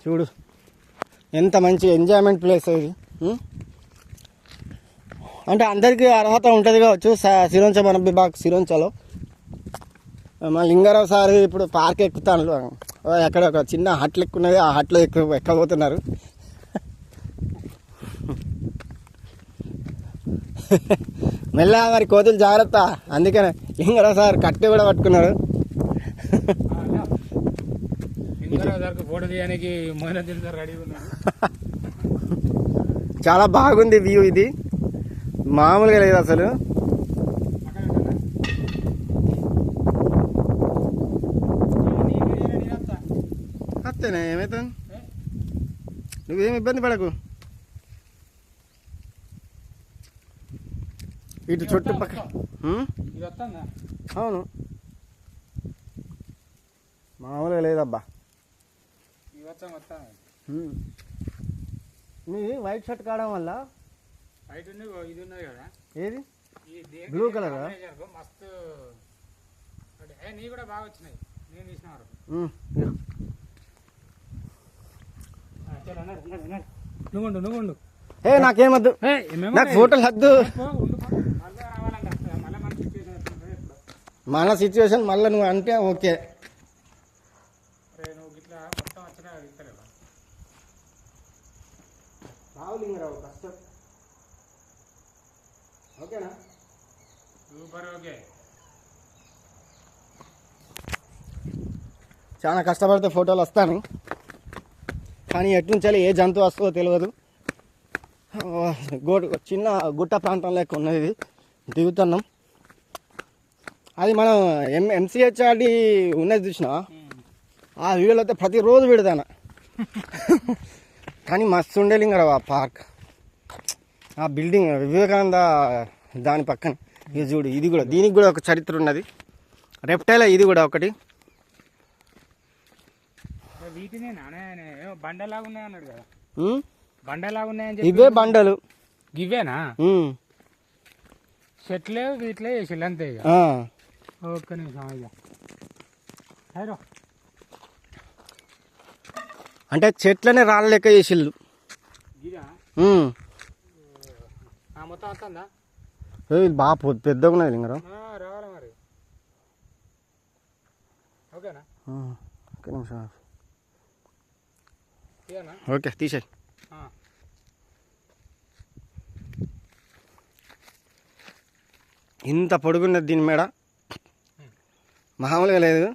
చూడు ఎంత మంచి ఎంజాయ్మెంట్ ప్లేస్ ఇది. అంటే అందరికీ అర్హత ఉంటుంది కావచ్చు సిరోంచ మన విభాగ్ సిరోంచలో. మా లింగారావు సార్ ఇప్పుడు పార్క్ ఎక్కుతాను. ఎక్కడ ఒక చిన్న హట్లు ఎక్కున్నది, ఆ హట్లో ఎక్కబోతున్నారు. మెల్ల మరి కోతులు జాగ్రత్త, అందుకనే లింగారావు సార్ కట్టె కూడా పట్టుకున్నాడు. చాలా బాగుంది వ్యూ, ఇది మామూలుగా లేదు అసలు. అంతేనా, ఏమవుతుంది, నువ్వేం ఇబ్బంది పడకు. ఇటు చుట్టుపక్కల అవును మామూలుగా లేదబ్బా. నీ వైట్ షర్ట్ కావడం వల్ల ఏది బ్లూ కలర్ మస్తు నీ కూడా బాగా వచ్చినాయి. నేను తీసిన నువ్వు ఏ నాకేమద్దు, నాకు ఫోటోలు వద్దు. మన సిచ్యువేషన్ మళ్ళీ నువ్వు అంటే ఓకే. ఓకేనా, సూపర్, ఓకే. చాలా కష్టపడితే ఫోటోలు వస్తాను, కానీ ఎట్నుంచాలి ఏ జంతువు వస్తుందో తెలియదు. చిన్న గుట్ట ప్రాంతం లెక్క ఉన్నది, ఇది దిగుతున్నాం. అది మనం ఎంసీహెచ్ఆర్డి ఉన్నది చూసిన ఆ వీడియోలో అయితే ప్రతిరోజు పెడతాను. కానీ మస్తు ఉండే లింగారావు ఆ పార్క్, ఆ బిల్డింగ్ వివేకానంద దాని పక్కన. ఇది చూడు, ఇది కూడా దీనికి కూడా ఒక చరిత్ర ఉన్నది. రెప్టైల్ ఇది కూడా ఒకటి. వీటినే బండలాగా ఉన్నాయి అన్నాడు కదా, బండలాగా ఉన్నాయని. ఇవే బండలు, ఇవేనా చెట్లే వీటిలే వేసిల్లు అంతే. ఒక్క నిమిషం ఇక అంటే చెట్లనే రాళ్ళ లెక్క చేసిళ్ళు. మొత్తం వస్తుందా? బాగా పెద్దగా ఉన్నది లింగారావు. రావాలి మరి, ఓకేనా? ఒక్క నిమిషం, ఓకే తీసేయి. ఇంత పొడుగున్నది దీని మేడ, మామూలుగా లేదు.